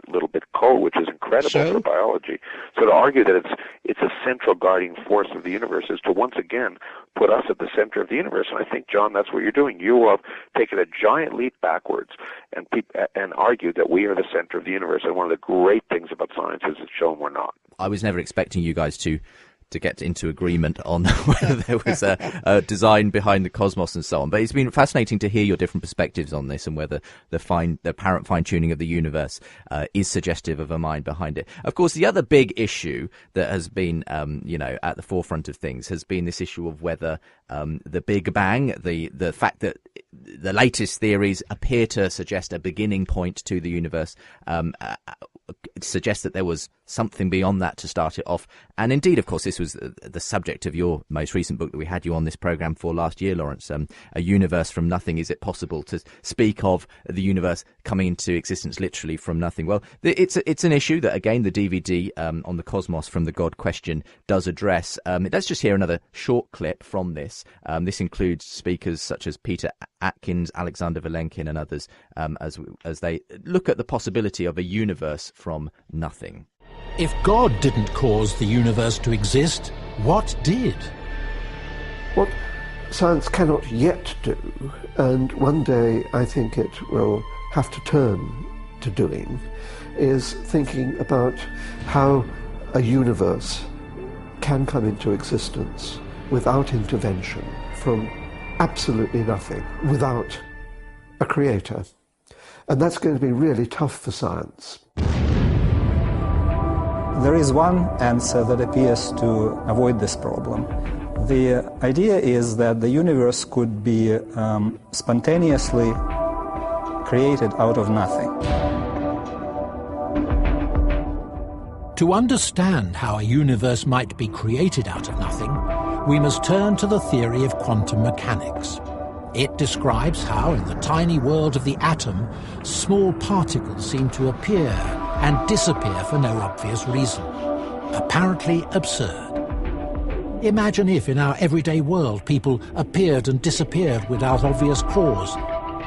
little bit code, which is incredible for biology. So to argue that it's a central guiding force of the universe is to once again put us at the center of the universe. And I think, John, that's what you're doing. You have taken a giant leap backwards and argued that we are the center of the universe. And one of the great things about science is it's shown we're not. I was never expecting you guys to get into agreement on whether there was a design behind the cosmos and so on. But it's been fascinating to hear your different perspectives on this and whether the apparent fine-tuning of the universe is suggestive of a mind behind it. Of course, the other big issue that has been, at the forefront of things has been this issue of whether the Big Bang, the fact that the latest theories appear to suggest a beginning point to the universe, suggests that there was something beyond that to start it off. And indeed, of course, this was the subject of your most recent book that we had you on this program for last year, Lawrence, A Universe from Nothing. Is it possible to speak of the universe coming into existence literally from nothing? Well, it's an issue that, again, the DVD on the cosmos from the God question does address. Let's just hear another short clip from this. This includes speakers such as Peter Atkins, Alexander Vilenkin and others as they look at the possibility of a universe from nothing. If God didn't cause the universe to exist, what did? What science cannot yet do, and one day I think it will have to turn to doing, is thinking about how a universe can come into existence without intervention, from absolutely nothing, without a creator. And that's going to be really tough for science. There is one answer that appears to avoid this problem. The idea is that the universe could be spontaneously created out of nothing. To understand how a universe might be created out of nothing, we must turn to the theory of quantum mechanics. It describes how, in the tiny world of the atom, small particles seem to appear and disappear for no obvious reason. Apparently absurd. Imagine if, in our everyday world, people appeared and disappeared without obvious cause,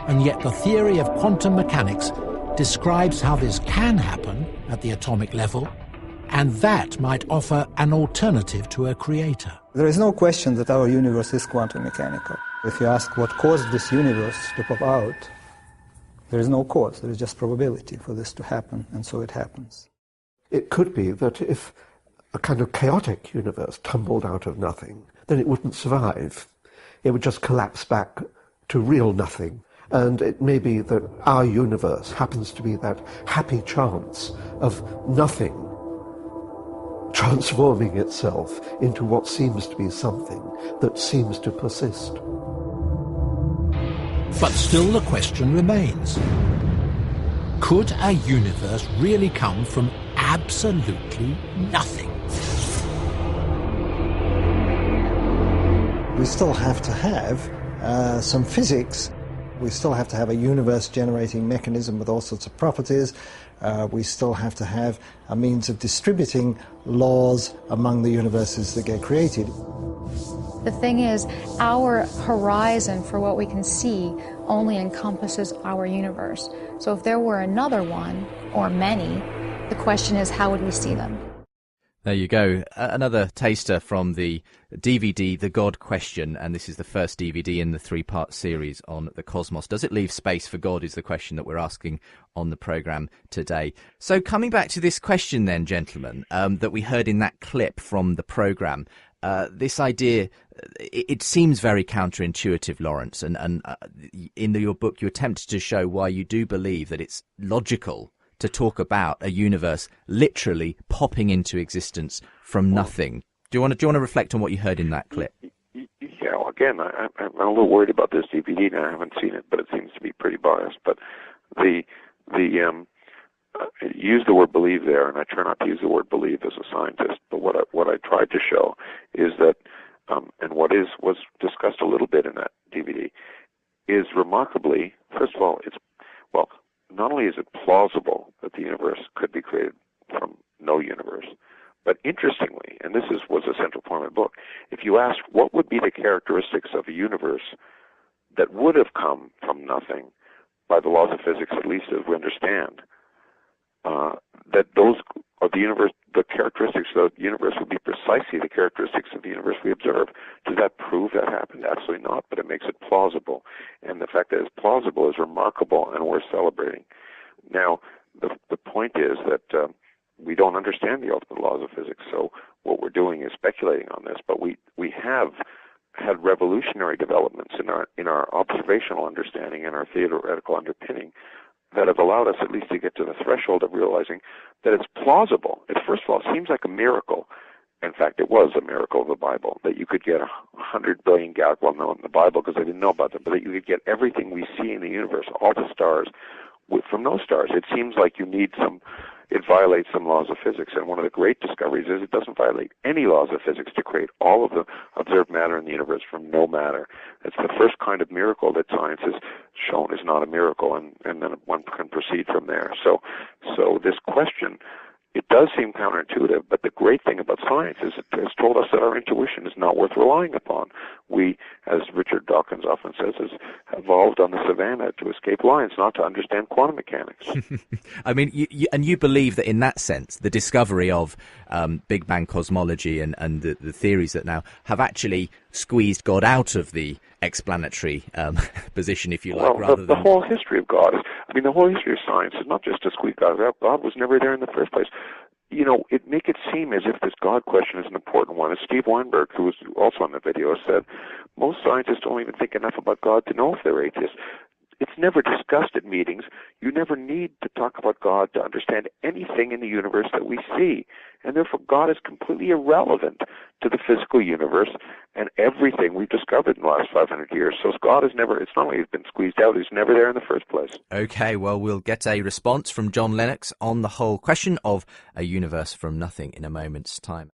and yet the theory of quantum mechanics describes how this can happen at the atomic level, and that might offer an alternative to a creator. There is no question that our universe is quantum mechanical. If you ask what caused this universe to pop out, there is no cause, there is just probability for this to happen, and so it happens. It could be that if a kind of chaotic universe tumbled out of nothing, then it wouldn't survive. It would just collapse back to real nothing. And it may be that our universe happens to be that happy chance of nothing transforming itself into what seems to be something that seems to persist. But still the question remains. Could a universe really come from absolutely nothing? We still have to have some physics. We still have to have a universe-generating mechanism with all sorts of properties. We still have to have a means of distributing laws among the universes that get created. The thing is, our horizon for what we can see only encompasses our universe. So if there were another one, or many, the question is, how would we see them? There you go. Another taster from the DVD, The God Question, and this is the first DVD in the three-part series on the cosmos. Does it leave space for God is the question that we're asking on the programme today. So coming back to this question then, gentlemen, that we heard in that clip from the programme, this idea, it seems very counterintuitive, Lawrence, and in your book you attempted to show why you do believe that it's logical to talk about a universe literally popping into existence from nothing. Do you want to reflect on what you heard in that clip? Yeah, well, again, I'm a little worried about this DVD now. I haven't seen it, but it seems to be pretty biased. But use the word believe there, and I try not to use the word believe as a scientist. But what I tried to show is that, and what was discussed a little bit in that DVD, is remarkably, first of all, not only is it plausible that the universe could be created from no universe, but interestingly, and this was a central point of my book, if you ask what would be the characteristics of a universe that would have come from nothing by the laws of physics, at least as we understand, that those of the universe, the characteristics of the universe would be precisely the characteristics of the universe we observe. Does that prove that happened? Absolutely not, but it makes it plausible. And the fact that it's plausible is remarkable and worth celebrating. Now, the point is that we don't understand the ultimate laws of physics, so what we're doing is speculating on this, but we have had revolutionary developments in our observational understanding and our theoretical underpinning that have allowed us at least to get to the threshold of realizing that it's plausible. It, first of all, seems like a miracle. In fact, it was a miracle of the Bible, that you could get 100 billion galaxies, well, no, in the Bible because I didn't know about them, but that you could get everything we see in the universe, all the stars, from those stars. It seems like it violates some laws of physics, and one of the great discoveries is it doesn't violate any laws of physics to create all of the observed matter in the universe from no matter. It's the first kind of miracle that science has shown is not a miracle, and then one can proceed from there. So this question, it does seem counterintuitive, but the great thing about science is it has told us that our intuition is not worth relying upon. We, as Richard Dawkins often says, has evolved on the savannah to escape lions, not to understand quantum mechanics. I mean, you believe that in that sense, the discovery of Big Bang cosmology and the theories that now have actually squeezed God out of the explanatory position, if you like, rather the whole history of God the whole history of science is not just to squeeze God out. God was never there in the first place. It make it seem as if this God question is an important one. As Steve Weinberg, who was also on the video, said, most scientists don't even think enough about God to know if they're atheists. It's never discussed at meetings. You never need to talk about God to understand anything in the universe that we see. And therefore, God is completely irrelevant to the physical universe and everything we've discovered in the last 500 years. So God is never, it's not only he's been squeezed out, he's never there in the first place. Okay, well, we'll get a response from John Lennox on the whole question of a universe from nothing in a moment's time.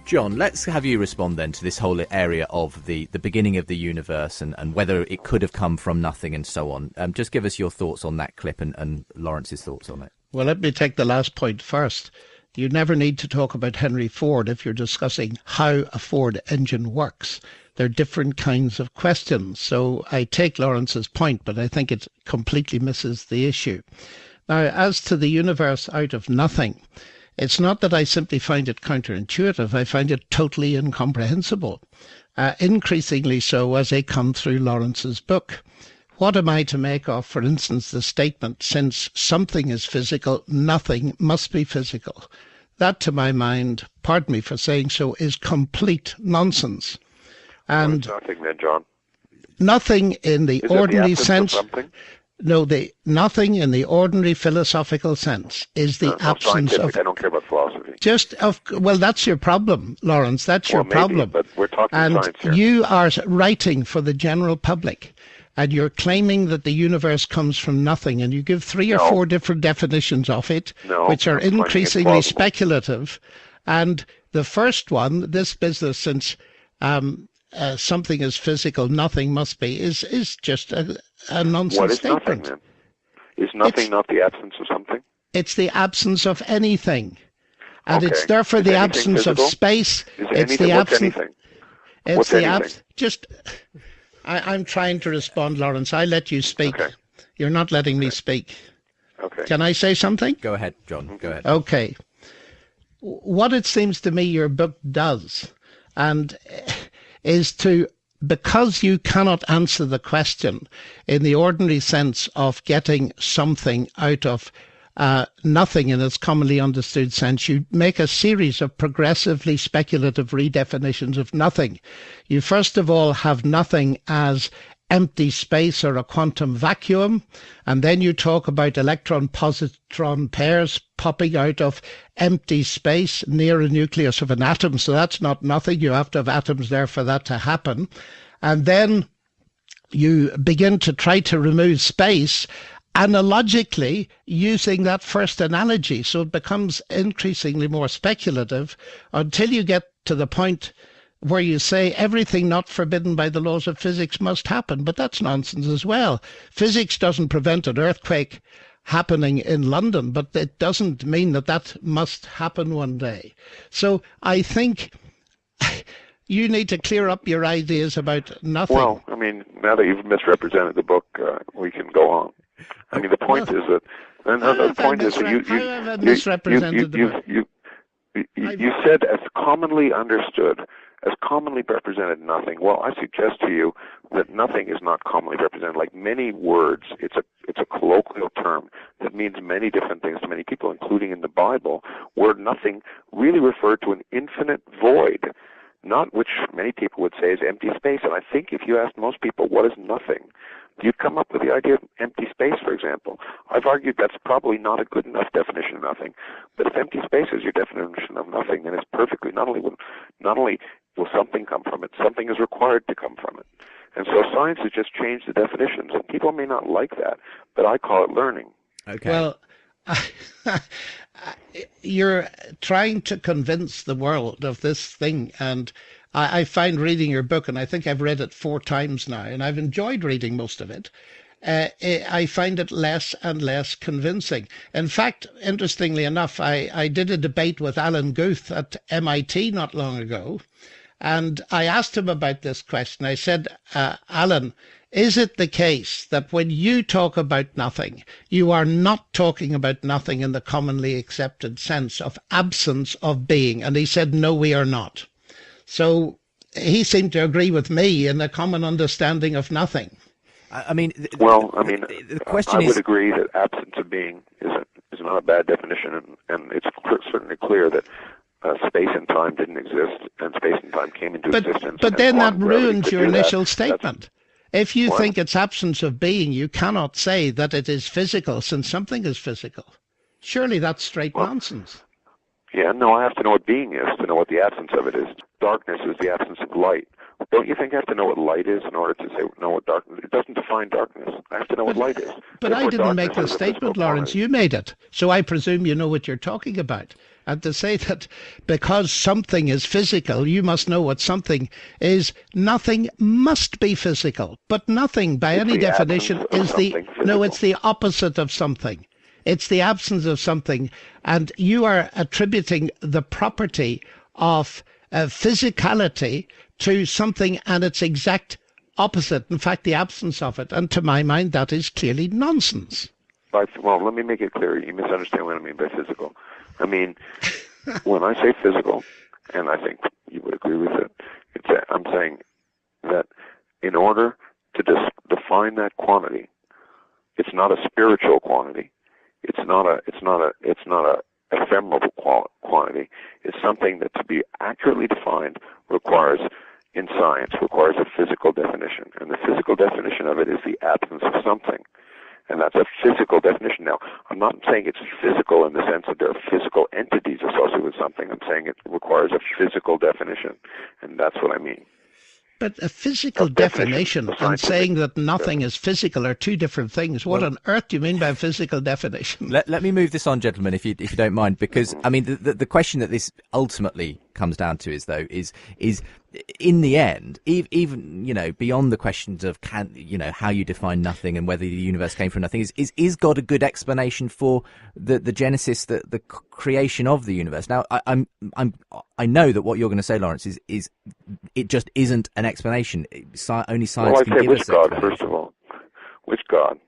John, let's have you respond then to this whole area of the beginning of the universe and whether it could have come from nothing and so on. Just give us your thoughts on that clip and Lawrence's thoughts on it. Well, let me take the last point first. You never need to talk about Henry Ford if you're discussing how a Ford engine works. There are different kinds of questions. So I take Lawrence's point, but I think it completely misses the issue. Now, as to the universe out of nothing, it's not that I simply find it counterintuitive. I find it totally incomprehensible, increasingly so as I come through Lawrence's book. What am I to make of, for instance, the statement, since something is physical, nothing must be physical? That, to my mind, pardon me for saying so, is complete nonsense. And what is nothing then, John? Nothing in the ordinary sense. No, nothing in the ordinary philosophical sense is the absence of. I don't care about philosophy. Well, that's your problem, Lawrence. That's your problem. But we're talking and science here. You are writing for the general public, and you're claiming that the universe comes from nothing, and you give 3 or 4 different definitions of it, which are increasingly speculative. And the first one, this business, since something is physical, nothing must be, is just a nonsense statement. What is nothing, then? Is nothing not the absence of something? It's the absence of anything. And it's therefore the absence of space. It's the absence. It's the absence. I'm trying to respond, Lawrence. I let you speak. Okay. You're not letting me speak. Okay. Can I say something? Go ahead, John. Go ahead. Okay. What it seems to me your book does, and is to, because you cannot answer the question in the ordinary sense of getting something out of nothing in its commonly understood sense, you make a series of progressively speculative redefinitions of nothing. You first of all have nothing as empty space or a quantum vacuum, and then you talk about electron-positron pairs popping out of empty space near a nucleus of an atom. So that's not nothing. You have to have atoms there for that to happen. And then you begin to try to remove space analogically using that first analogy. So it becomes increasingly more speculative until you get to the point where you say everything not forbidden by the laws of physics must happen. But that's nonsense as well. Physics doesn't prevent an earthquake happening in London, but it doesn't mean that that must happen one day. So I think you need to clear up your ideas about nothing. Well, I mean, now that you've misrepresented the book, we can go on. I mean, the point is that And the point is, you said as commonly understood, as commonly represented nothing. Well, I suggest to you that nothing is not commonly represented. Like many words, it's a colloquial term that means many different things to many people, including in the Bible, where nothing really referred to an infinite void, not which many people would say is empty space. And I think if you asked most people, what is nothing, you'd come up with the idea of empty space, for example. I've argued that's probably not a good enough definition of nothing. But if empty space is your definition of nothing, then it's perfectly, not only will something come from it, something is required to come from it. And so science has just changed the definitions, and people may not like that, but I call it learning. Okay. Well, you're trying to convince the world of this thing, and I find reading your book, and I think I've read it 4 times now, and I've enjoyed reading most of it. I find it less and less convincing. In fact, interestingly enough, I did a debate with Alan Guth at MIT not long ago, and I asked him about this question. I said, Alan, is it the case that when you talk about nothing, you are not talking about nothing in the commonly accepted sense of absence of being? And he said, no, we are not. So he seemed to agree with me in the common understanding of nothing. The question I would agree that absence of being is not a bad definition, and it's certainly clear that space and time didn't exist, and space and time came into existence. But then that ruins your initial statement. If you think it's absence of being, you cannot say that it is physical, since something is physical. Surely that's straight nonsense. Yeah, no, I have to know what being is to know what the absence of it is. Darkness is the absence of light. Don't you think I have to know what light is in order to know what darkness is? It doesn't define darkness. I have to know what light is. But I didn't make the statement, Lawrence. You made it. So I presume you know what you're talking about. And to say that because something is physical, you must know what something is, nothing must be physical. But nothing, by any definition, is it's the opposite of something. It's the absence of something. And you are attributing the property of physicality to something and its exact opposite, in fact, the absence of it. And to my mind, that is clearly nonsense. Well, let me make it clear. You misunderstand what I mean by physical. I mean, when I say physical, and I think you would agree with it, I'm saying that in order to define that quantity, it's not a spiritual quantity. It's not a ephemeral quantity. It's something that, to be accurately defined, requires a physical definition. And the physical definition of it is the absence of something. And that's a physical definition. Now, I'm not saying it's physical in the sense that there are physical entities associated with something. I'm saying it requires a physical definition. And that's what I mean. But a physical definition and saying that nothing is physical are two different things. What on earth do you mean by a physical definition? Let me move this on, gentlemen, if you don't mind, because I mean the question that this ultimately comes down to is in the end, even beyond the questions of how you define nothing and whether the universe came from nothing, is God a good explanation for the genesis, the creation of the universe? Now, I know that what you're going to say, Lawrence, is it just isn't an explanation. Only science can give us. Which God, first of all? Which God?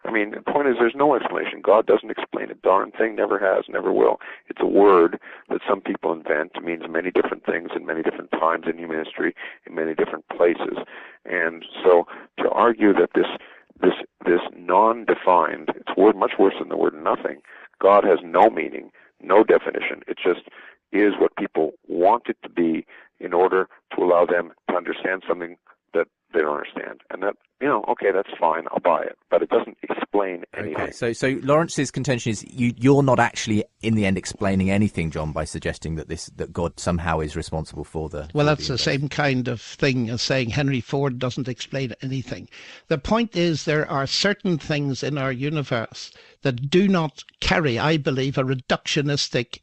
I mean, the point is there's no explanation. God doesn't explain a darn thing, never has, never will. It's a word that some people invent. It means many different things in many different times in human history, in many different places. And so to argue that this non-defined, it's much worse than the word nothing. God has no meaning, no definition. It just is what people want it to be in order to allow them to understand something that they don't understand. And that, okay, that's fine, I'll buy it. But it doesn't explain anything. Okay, so Lawrence's contention is you're not actually, in the end, explaining anything, John, by suggesting that God somehow is responsible for the... Well, that's the same kind of thing as saying Henry Ford doesn't explain anything. The point is there are certain things in our universe that do not carry, I believe, a reductionistic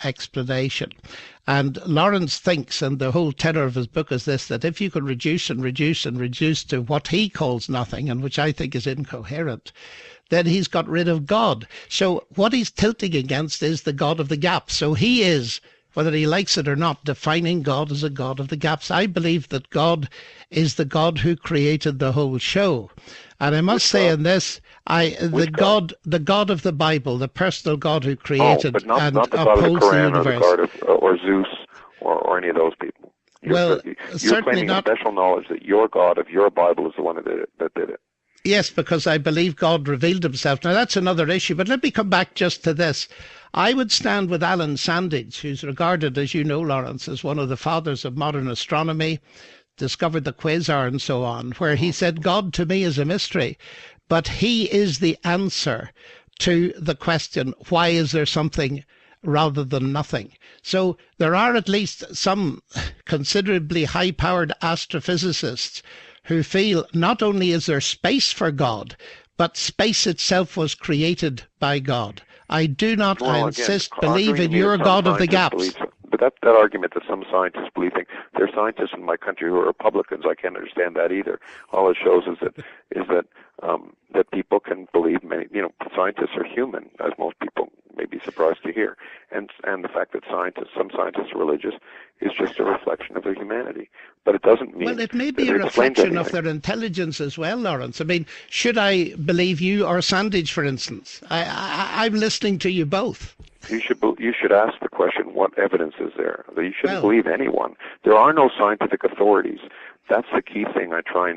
explanation. And Lawrence thinks, and the whole tenor of his book is this, that if you could reduce and reduce and reduce to what he calls nothing, and which I think is incoherent, then he's got rid of God. So what he's tilting against is the God of the gap. So he is whether he likes it or not, defining God as a God of the gaps. I believe that God is the God who created the whole show. And I must say in this, the God of the Bible, the personal God who created but not and the God of the upholds the Quran universe. or the God of or Zeus or any of those people. You're certainly claiming not. special knowledge that your God of your Bible is the one that did it. Yes, because I believe God revealed himself. Now, that's another issue, but let me come back just to this. I would stand with Alan Sandage, who's regarded, as you know, Lawrence, as one of the fathers of modern astronomy, discovered the quasar and so on, where he said, God to me is a mystery, but he is the answer to the question, why is there something rather than nothing? So there are at least some considerably high-powered astrophysicists who feel not only is there space for God, but space itself was created by God. I do not, I insist, believe in your God of the gaps. But that argument that some scientists believe, there are scientists in my country who are Republicans. I can't understand that either. All it shows is that people can believe many. Scientists are human, as most people may be surprised to hear, and the fact that some scientists are religious is just a reflection of their humanity. But it doesn't mean. Well, it may be a reflection of their intelligence as well, Lawrence. I mean, should I believe you or Sandage, for instance? I'm listening to you both. You should ask the question, what evidence is there? You shouldn't believe anyone. There are no scientific authorities. That's the key thing I try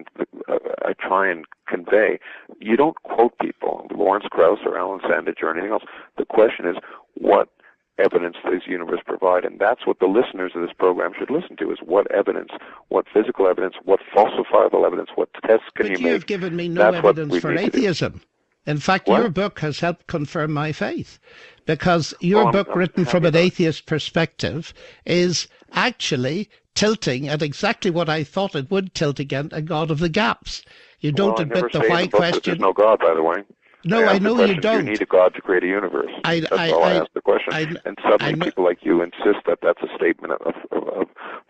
and convey. You don't quote people, Lawrence Krauss or Alan Sandage or anything else. The question is, what evidence does the universe provide? And that's what the listeners of this program should listen to, is what evidence, what physical evidence, what falsifiable evidence, what tests can you make? But you have given me no evidence for atheism. In fact, your book has helped confirm my faith, because your book, written from an atheist perspective, is actually tilting at exactly what I thought it would tilt against, a God of the gaps. You don't admit the why question. There's no God, by the way. No, I know you don't. You need a God to create a universe. That's all I asked the question. And suddenly people like you insist that that's a statement of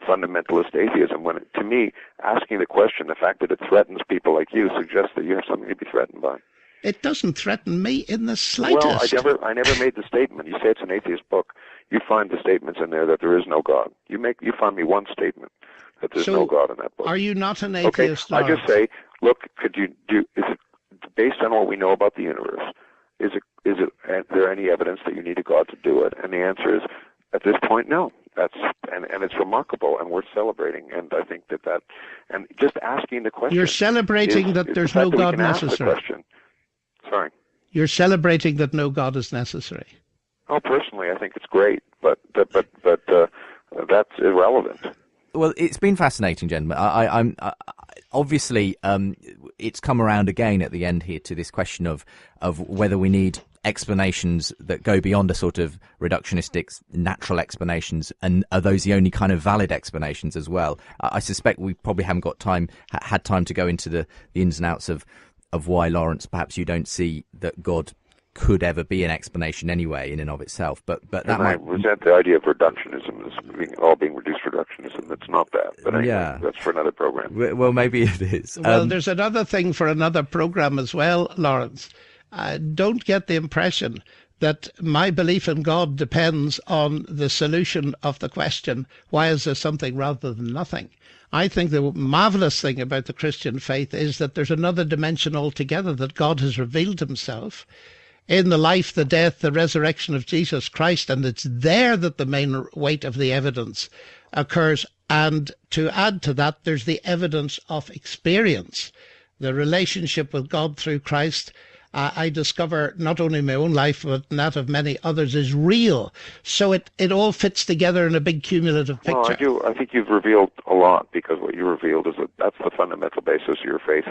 fundamentalist atheism, when to me, asking the question, the fact that it threatens people like you, suggests that you have something to be threatened by. It doesn't threaten me in the slightest. Well, I never made the statement. You say it's an atheist book. You find the statements in there that there is no God. You find me one statement that there's no God in that book. Are you not an atheist? Okay, I just say, look, is it based on what we know about the universe? Is there any evidence that you need a God to do it? And the answer is, at this point, no. And it's remarkable and worth celebrating. And I think that and just asking the question. You're celebrating that there's no God necessary. Sorry. You're celebrating that no God is necessary. Oh, personally, I think it's great, but that's irrelevant. Well, it's been fascinating, gentlemen. I'm obviously it's come around again at the end here to this question of whether we need explanations that go beyond a sort of reductionistic natural explanations, and are those the only kind of valid explanations as well? I suspect we probably haven't had time to go into the ins and outs of why, Lawrence, perhaps you don't see that God could ever be an explanation anyway in and of itself. But that I resent the idea of reductionism as all being reduced to reductionism. That's not that. But anyway, that's for another program. Well, maybe it is. Well, there's another thing for another program as well, Lawrence. Don't get the impression that my belief in God depends on the solution of the question, why is there something rather than nothing? I think the marvelous thing about the Christian faith is that there's another dimension altogether, that God has revealed himself in the life, the death, the resurrection of Jesus Christ, and it's there that the main weight of the evidence occurs. And to add to that, there's the evidence of experience, the relationship with God through Christ. I discover not only in my own life, but that of many others is real. So it all fits together in a big cumulative picture. Well, I think you've revealed a lot, because what you revealed is that's the fundamental basis of your faith.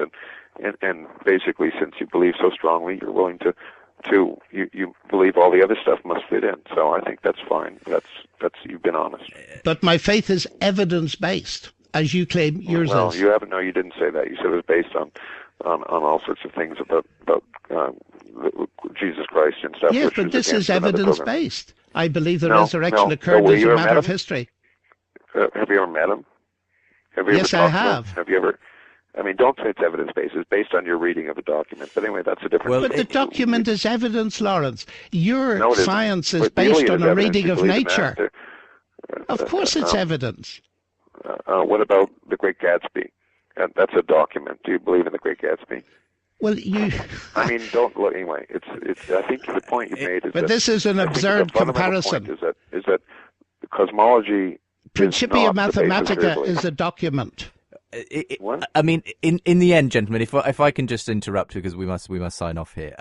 And basically, since you believe so strongly, you're willing to you believe all the other stuff must fit in. So I think that's fine. That's you've been honest. But my faith is evidence-based, as you claim yours is. Well, you haven't. No, you didn't say that. You said it was based on all sorts of things about Jesus Christ and stuff. Yes, but this is evidence-based. I believe the resurrection occurred as a matter of history. Have you ever met him? Yes, I have. Have you ever? I mean, don't say it's evidence-based. It's based on your reading of the document. But anyway, that's a different... Well, but the document is evidence, Lawrence. Your science is based on a reading of nature. Of course it's evidence. What about The Great Gatsby? That's a document. Do you believe in The Great Gatsby? Well, you... I mean, don't look anyway. It's. I think the point you made is but that... this is an absurd comparison. Point is that the cosmology... Principia Mathematica is a document. I mean, in the end, gentlemen, if I can just interrupt because we must sign off here.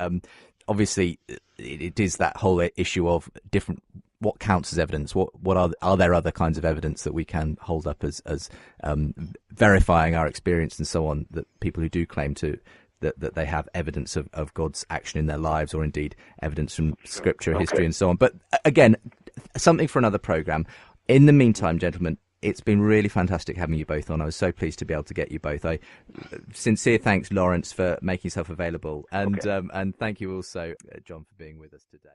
Obviously, it is that whole issue of different. What counts as evidence? What are there other kinds of evidence that we can hold up as verifying our experience and so on? That people who do claim to that they have evidence of God's action in their lives, or indeed evidence from Scripture, history, and so on. But again, something for another program. In the meantime, gentlemen, it's been really fantastic having you both on. I was so pleased to be able to get you both. Sincere thanks, Lawrence, for making yourself available, and thank you also, John, for being with us today.